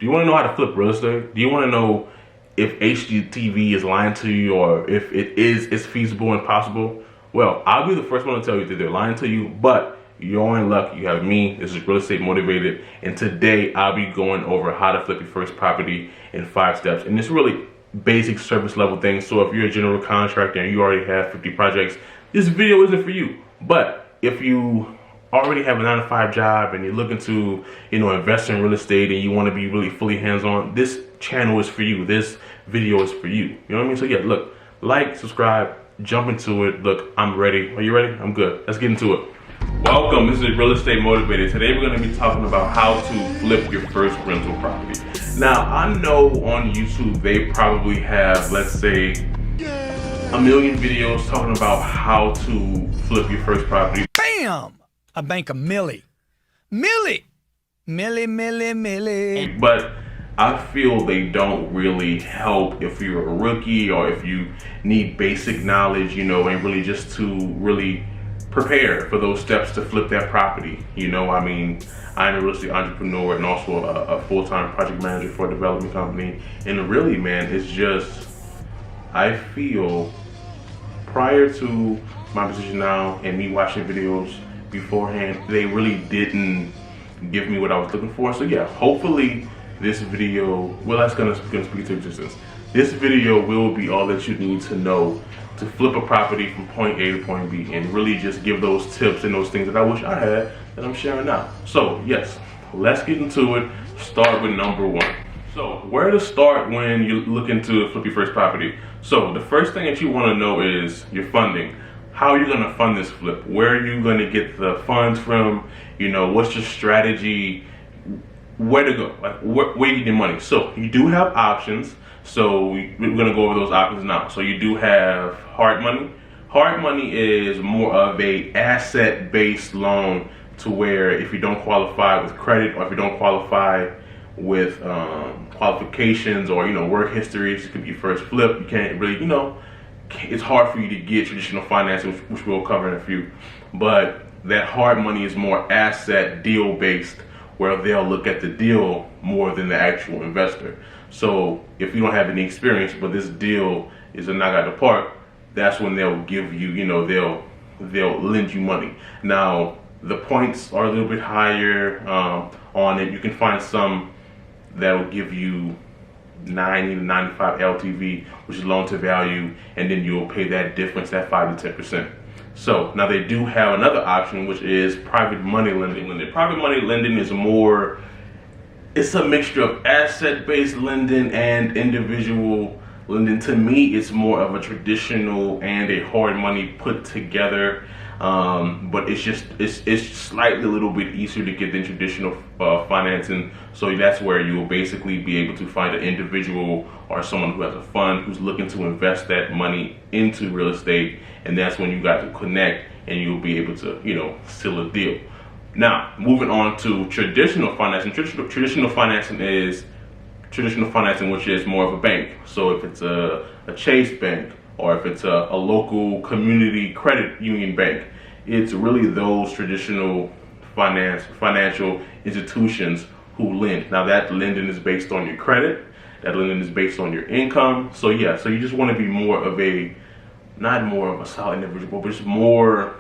Do you want to know how to flip real estate? Do you want to know if HGTV is lying to you or if it's feasible and possible? Well, I'll be the first one to tell you that they're lying to you, but you're in luck. You have me. This is Real Estate Motivated, and today I'll be going over how to flip your first property in 5 steps. And it's really basic service level things. So if you're a general contractor and you already have 50 projects, this video isn't for you. But if you already have a 9-to-5 job and you're looking to, invest in real estate and you want to be really fully hands-on, this channel is for you. This video is for you. You know what I mean? So yeah, look, like, subscribe, jump into it. Look, I'm ready. Are you ready? I'm good. Let's get into it. Welcome. This is Real Estate Motivated. Today we're going to be talking about how to flip your first rental property. Now, I know on YouTube they probably have, let's say, 1 million videos talking about how to flip your first property. Bam! I bank a milli. Milli! Milli. But I feel they don't really help if you're a rookie or if you need basic knowledge, and really just to really prepare for those steps to flip that property. I mean, I'm a real estate entrepreneur and also a full-time project manager for a development company. And really, man, it's just, I feel prior to my position now and me watching videos beforehand, they really didn't give me what I was looking for. So yeah, hopefully this video, well, that's gonna speak to existence. This video will be all that you need to know to flip a property from point A to point B and really just give those tips and those things that I wish I had that I'm sharing now. So yes, let's get into it. Start with number 1. So where to start when you're looking to flip your first property? So the first thing that you want to know is your funding. How are you going to fund this flip? Where are you going to get the funds from? What's your strategy? Where to go? Like where you get your money? So you do have options. So we're going to go over those options now. So you do have hard money. Hard money is more of a asset-based loan to where if you don't qualify with credit or if you don't qualify with qualifications or work history, this could be your first flip, you can't really, it's hard for you to get traditional financing, which we'll cover in a few. But that hard money is more asset deal based, where they'll look at the deal more than the actual investor. So if you don't have any experience, but this deal is a knock out the park, that's when they'll give you, they'll lend you money. Now the points are a little bit higher on it. You can find some that'll give you 90 to 95 LTV, which is loan to value, and then you'll pay that difference, that 5 to 10%. So now they do have another option, which is private money lending. Private money lending is more, it's a mixture of asset-based lending and individual lending. To me, it's more of a traditional and a hard money put together. But it's slightly a little bit easier to get than traditional financing. So that's where you will basically be able to find an individual or someone who has a fund who's looking to invest that money into real estate, and that's when you got to connect and you'll be able to seal a deal. Now moving on to traditional financing. Traditional financing is traditional financing, which is more of a bank. So if it's a Chase bank, or if it's a local community credit union bank, it's really those traditional financial institutions who lend. Now that lending is based on your credit, that lending is based on your income. So yeah, so you just want to be more of a, not more of a solid individual, but just more,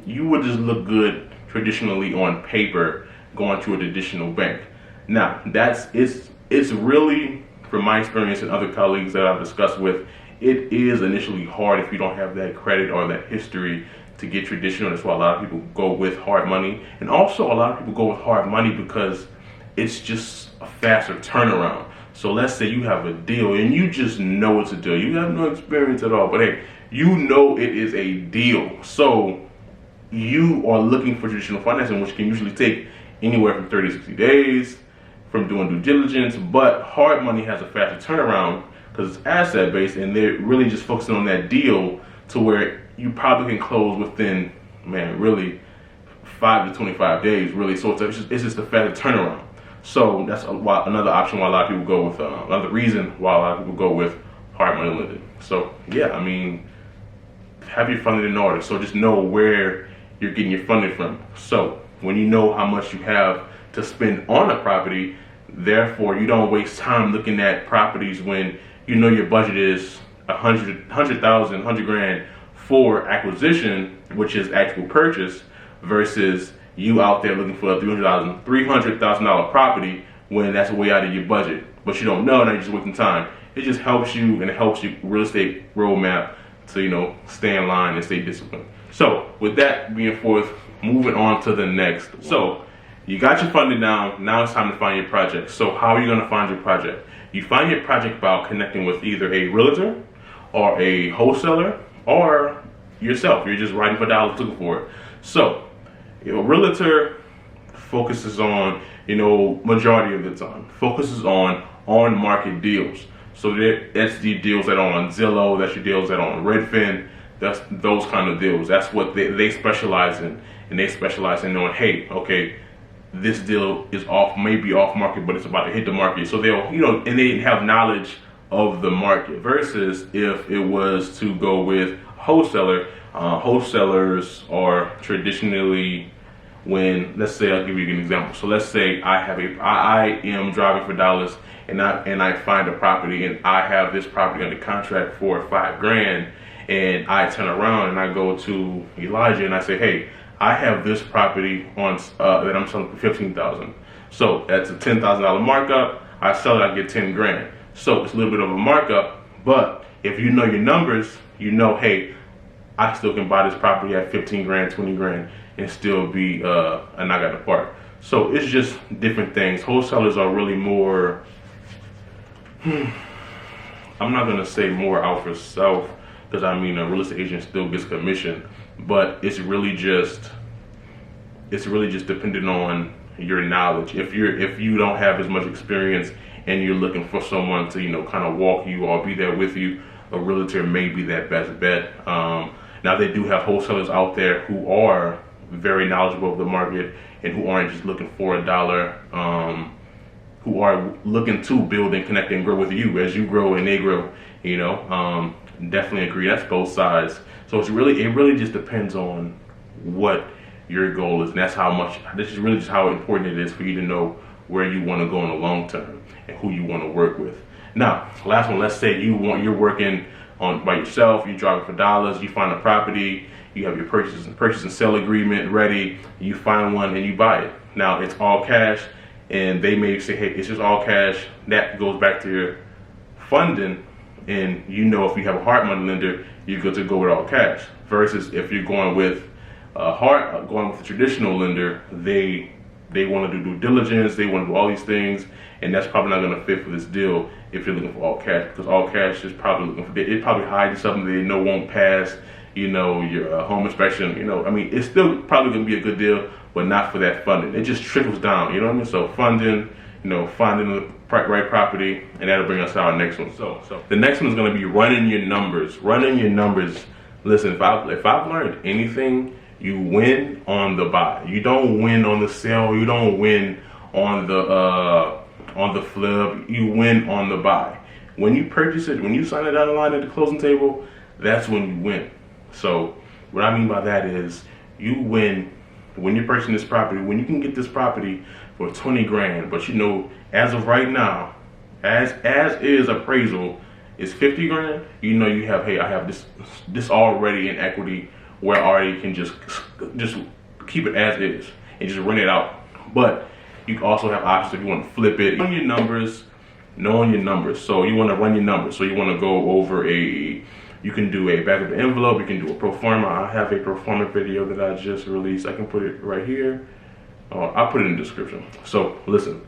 you would just look good traditionally on paper going to a traditional bank. Now it's really, from my experience and other colleagues that I've discussed with, it is initially hard if you don't have that credit or that history to get traditional. That's why a lot of people go with hard money. And also a lot of people go with hard money because it's just a faster turnaround. So let's say you have a deal and you just know it's a deal. You have no experience at all, but hey, it is a deal. So you are looking for traditional financing, which can usually take anywhere from 30 to 60 days from doing due diligence. But hard money has a faster turnaround because it's asset based and they're really just focusing on that deal to where you probably can close within, really 5 to 25 days, really. So it's just a faster turnaround. So that's another option why a lot of people go with, another reason why a lot of people go with hard money lending. So yeah, I mean, have your funding in order. So just know where you're getting your funding from. So when you know how much you have to spend on a property, Therefore, you don't waste time looking at properties when you know your budget is 100 grand for acquisition, which is actual purchase, versus you out there looking for a $300,000 property when that's way out of your budget. But you don't know, now you're just wasting time. It just helps you, and it helps you real estate roadmap to, you know, stay in line and stay disciplined. So with that being forth, moving on to the next. So you got your funding down, now it's time to find your project. So how are you gonna find your project? You find your project by connecting with either a realtor or a wholesaler or yourself. You're just writing for dollars looking for it. So a realtor focuses on, you know, majority of the time, focuses on market deals. So that's the deals that are on Zillow, that's your deals that are on Redfin, that's those kind of deals. That's what they specialize in. And they specialize in knowing, hey, okay, this deal is maybe off market, but it's about to hit the market. So they'll, you know, and they have knowledge of the market, versus if it was to go with wholesaler. Wholesalers are traditionally, when, let's say, I'll give you an example. So let's say I am driving for dollars, and I find a property, and I have this property under contract for $5 grand, and I turn around and I go to Elijah and I say, hey, I have this property on that I'm selling for $15,000. So that's a $10,000 markup. I sell it, I get 10 grand. So it's a little bit of a markup, but if you know your numbers, you know, hey, I still can buy this property at 15 grand, 20 grand, and still be a knock out the park. So it's just different things. Wholesalers are really more, I'm not gonna say more out for self, because I mean a real estate agent still gets commission, but it's really just dependent on your knowledge. If you don't have as much experience and you're looking for someone to, you know, kind of walk you or be there with you, a realtor may be that best bet. Now they do have wholesalers out there who are very knowledgeable of the market and who aren't just looking for a dollar, who are looking to build and connect and grow with you as you grow and they grow, you know. Definitely agree, that's both sides. So it really just depends on what your goal is, and this is really just how important it is for you to know where you want to go in the long term and who you want to work with. Now, last one, let's say you're working by yourself, you're driving for dollars, you find a property, you have your purchase and sale agreement ready, you find one and you buy it. Now it's all cash, and they may say, hey, it's just all cash. That goes back to your funding, and you know, if you have a hard money lender, you're good to go with all cash. Versus if you're going with a traditional lender, they want to do due diligence, they want to do all these things, and that's probably not going to fit for this deal if you're looking for all cash, because all cash is probably looking for, it probably hides something they know won't pass, you know, your home inspection, you know. I mean, it's still probably going to be a good deal, but not for that funding. It just trickles down, you know what I mean? So funding, you know, finding the right property, and that'll bring us to our next one. So the next one is going to be running your numbers. Running your numbers. Listen, if I've learned anything, you win on the buy. You don't win on the sale. You don't win on the flip. You win on the buy. When you purchase it, when you sign it down the line at the closing table, that's when you win. So what I mean by that is you win when you're purchasing this property, when you can get this property for 20 grand, but you know, as of right now, as is appraisal is 50 grand, you know, you have, hey, I have this already in equity where I already can just keep it as is and just rent it out. But you also have options if you want to flip it. Knowing your numbers. So you want to run your numbers. So you want to go over you can do a back of the envelope, you can do a pro forma. I have a pro forma video that I just released. I can put it right here. I'll put it in the description. So listen,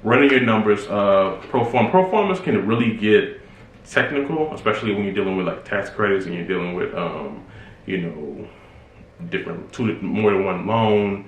running your numbers, pro formas can really get technical, especially when you're dealing with like tax credits and you're dealing with you know, more than one loan,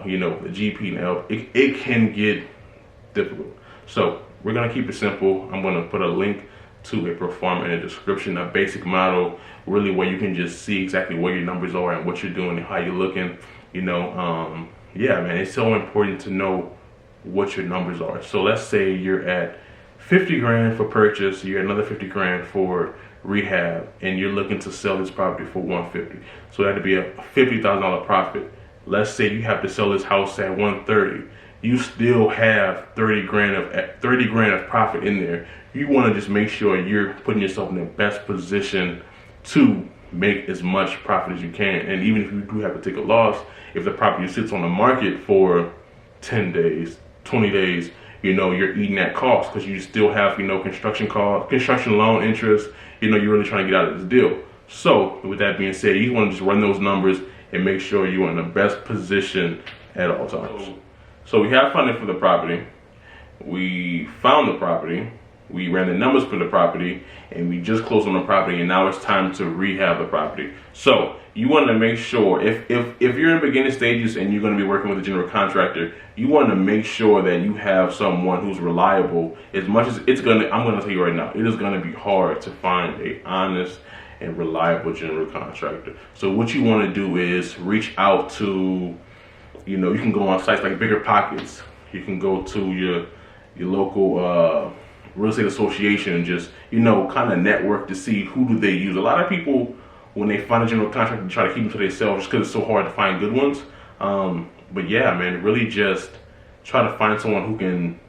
you know, the GP and L. It can get difficult. So we're gonna keep it simple. I'm gonna put a link to a pro forma in the description, a basic model, really where you can just see exactly where your numbers are and what you're doing and how you're looking, you know. Yeah, man, it's so important to know what your numbers are. So let's say you're at 50 grand for purchase, you're at another 50 grand for rehab, and you're looking to sell this property for 150. So that'd be a $50,000 profit. Let's say you have to sell this house at 130. you still have 30 grand of profit in there. You want to just make sure you're putting yourself in the best position to make as much profit as you can. And even if you do have to take a loss, if the property sits on the market for 10 days, 20 days, you know, you're eating that cost because you still have, you know, construction cost, construction loan interest, you know, you're really trying to get out of this deal. So with that being said, you want to just run those numbers and make sure you're in the best position at all times. So we have funding for the property. We found the property. We ran the numbers for the property, and we just closed on the property, and now it's time to rehab the property. So you want to make sure, if you're in beginning stages and you're going to be working with a general contractor, you want to make sure that you have someone who's reliable. As much as I'm going to tell you right now, it is going to be hard to find a honest and reliable general contractor. So what you want to do is reach out to, you know, you can go on sites like Bigger Pockets. You can go to your local real estate association and just, you know, kind of network to see who do they use. A lot of people, when they find a general contractor, try to keep them to themselves just because it's so hard to find good ones. But yeah, man, really just try to find someone who can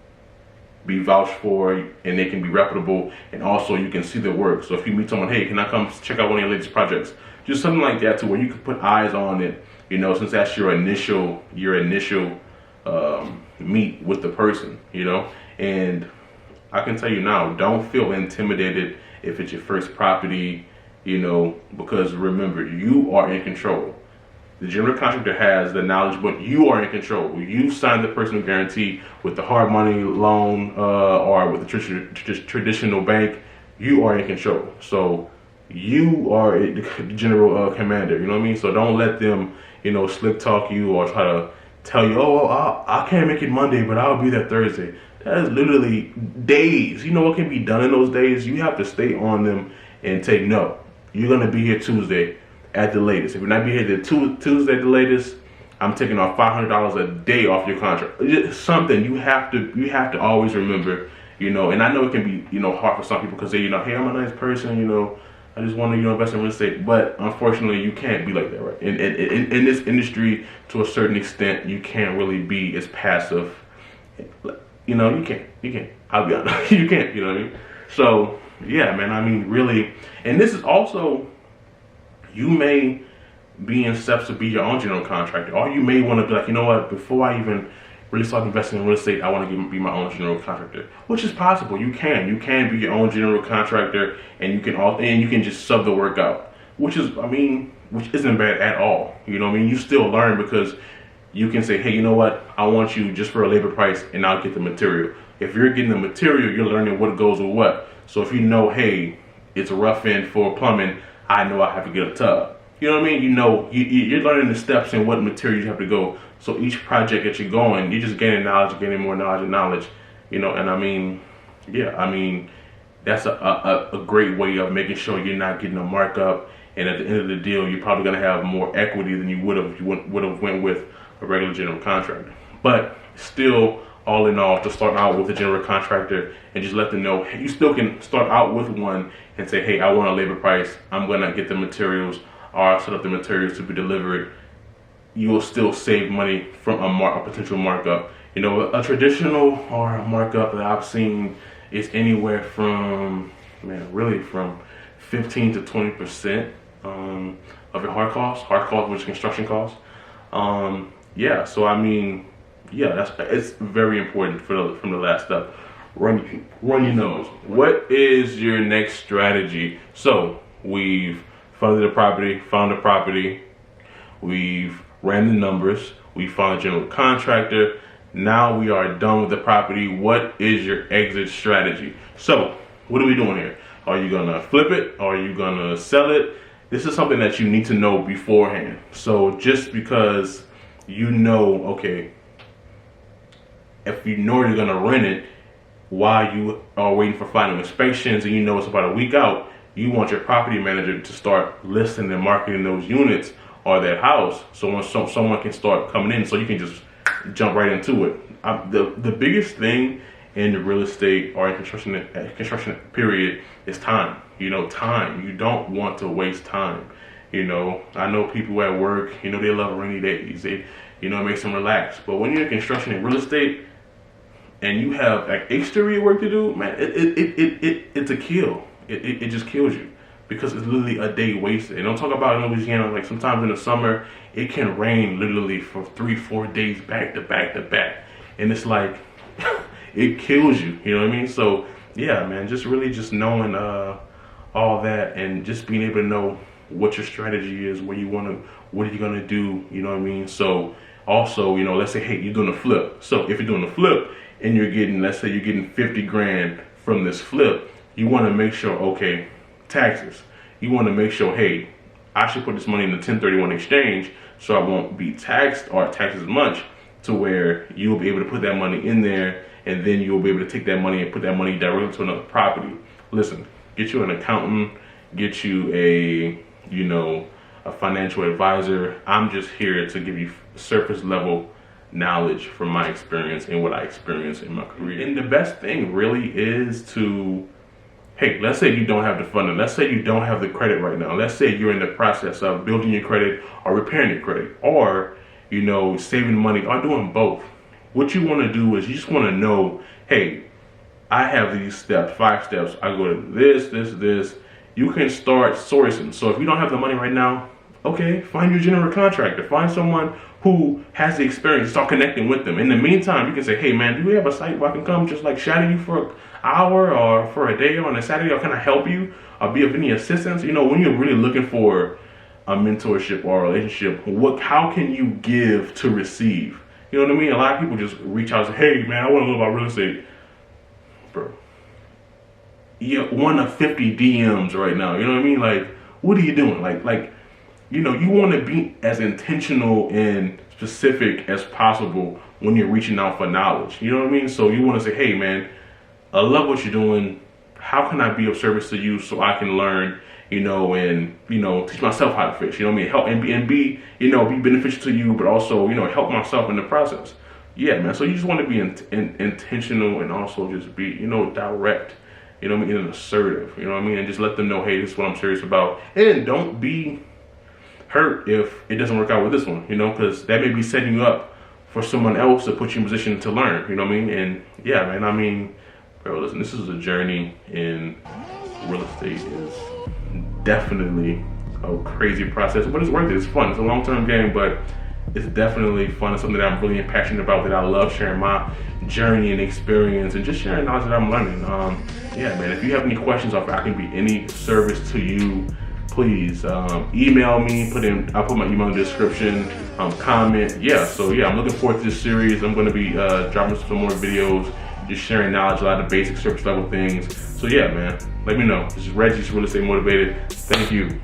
be vouched for and they can be reputable, and also you can see their work. So if you meet someone, hey, can I come check out one of your latest projects? Just something like that, to where you can put eyes on it, you know, since that's your initial meet with the person, you know. And I can tell you now, don't feel intimidated if it's your first property, you know, because remember, you are in control. The general contractor has the knowledge, but you are in control. You signed the personal guarantee with the hard money loan or with the traditional bank. You are in control. So you are the general commander, you know what I mean? So don't let them, you know, slick talk you or try to tell you, oh, I can't make it Monday, but I'll be there Thursday. That is literally days. You know what can be done in those days? You have to stay on them and take no. You're going to be here Tuesday at the latest. If you're not be here Tuesday at the latest, I'm taking off $500 a day off your contract. It's something you have to always remember, you know. And I know it can be, you know, hard for some people because they, you know, hey, I'm a nice person, you know, I just want to, you know, invest in real estate. But unfortunately, you can't be like that, right? In this industry, to a certain extent, you can't really be as passive. You know, you can't. I'll be honest, you can't. You know what I mean? So yeah, man. I mean, really, and this is also, you may be in steps to be your own general contractor, or you may want to be like, you know what? Before I even really start investing in real estate, I want to be my own general contractor, which is possible. You can be your own general contractor, and you can just sub the work out, which isn't bad at all. You know what I mean? You still learn because you can say, hey, you know what? I want you just for a labor price, and I'll get the material. If you're getting the material, you're learning what goes with what. So if you know, hey, it's a rough end for plumbing, I know I have to get a tub. You know what I mean? You know, you're learning the steps and what material you have to go. So each project that you're going, you're just gaining knowledge, gaining more knowledge, you know. And I mean, yeah, I mean, that's a great way of making sure you're not getting a markup. And at the end of the deal, you're probably going to have more equity than you would have if you would have went with a regular general contractor. But still, all in all, to start out with a general contractor and just let them know, you still can start out with one and say, hey, I want a labor price. I'm going to get the materials, or I'll set up the materials to be delivered. You will still save money from a potential markup. You know, a traditional or a markup that I've seen is anywhere from, really from 15 to 20% of your hard costs, which is construction costs. Yeah, so I mean, yeah, it's very important from the last step. Run your nose. What is your next strategy? So we've funded the property, found the property, we've ran the numbers, we found a general contractor. Now we are done with the property. What is your exit strategy? So what are we doing here? Are you gonna flip it? Are you gonna sell it? This is something that you need to know beforehand. So just because you know, okay, if you know you're gonna rent it while you are waiting for final inspections and you know it's about a week out, you want your property manager to start listing and marketing those units or that house, so when someone can start coming in, so you can just jump right into it. The biggest thing in the real estate or in construction period is time. You know, time. You don't want to waste time. You know, I know people at work, you know, they love rainy days. You know, it makes them relax. But when you're in construction and real estate and you have like exterior work to do, man, it's a kill. It just kills you because it's literally a day wasted. And don't talk about in Louisiana, like sometimes in the summer, it can rain literally for 3-4 days back to back to back. And it's like, it kills you, you know what I mean? So yeah, man, just really just knowing all that and just being able to know what your strategy is, what are you gonna do, you know what I mean? So also, you know, let's say, hey, you're doing a flip. So if you're doing a flip and you're getting, let's say you're getting 50 grand from this flip, you wanna make sure, okay, taxes. You wanna make sure, hey, I should put this money in the 1031 exchange so I won't be taxed or taxed as much, to where you'll be able to put that money in there and then you'll be able to take that money and put that money directly to another property. Listen, get you an accountant, get you a, you know, a financial advisor. I'm just here to give you surface level knowledge from my experience and what I experienced in my career. And the best thing really is to, hey, let's say you don't have the funding. Let's say you don't have the credit right now. Let's say you're in the process of building your credit or repairing your credit, or, you know, saving money, or doing both. What you want to do is you just want to know, hey, I have these steps, 5 steps. I go to this. You can start sourcing. So if you don't have the money right now, okay, find your general contractor. Find someone who has the experience. Start connecting with them. In the meantime, you can say, hey man, do you have a site where I can come just like shadow you for an hour or for a day on a Saturday, or can I help you or be of any assistance? You know, when you're really looking for a mentorship or a relationship, how can you give to receive? You know what I mean? A lot of people just reach out and say, hey man, I want to know about real estate. Bro, you're one of 50 DMs right now. You know what I mean? Like, what are you doing? Like, you know, you want to be as intentional and specific as possible when you're reaching out for knowledge. You know what I mean? So you want to say, hey man, I love what you're doing. How can I be of service to you so I can learn, you know, and, you know, teach myself how to fish, you know what I mean? Help and be, you know, be beneficial to you, but also, you know, help myself in the process. Yeah, man. So you just want to be intentional and also just be, you know, direct, you know what I mean, and assertive, you know what I mean? And just let them know, hey, this is what I'm serious about. And don't be hurt if it doesn't work out with this one, you know, because that may be setting you up for someone else to put you in position to learn, you know what I mean? And yeah, man, I mean, bro, listen, this is a journey in real estate. Is definitely a crazy process, but it's worth it. It's fun. It's a long-term game, but it's definitely fun. It's something that I'm really passionate about, that I love sharing my journey and experience and just sharing knowledge that I'm learning. Yeah, man, if you have any questions or if I can be any service to you, please email me. I'll put my email in the description, comment. Yeah, so yeah, I'm looking forward to this series. I'm going to be dropping some more videos, just sharing knowledge, a lot of basic surface level things. So yeah, man, let me know. This is Reggie's Real Estate Motivated. Thank you.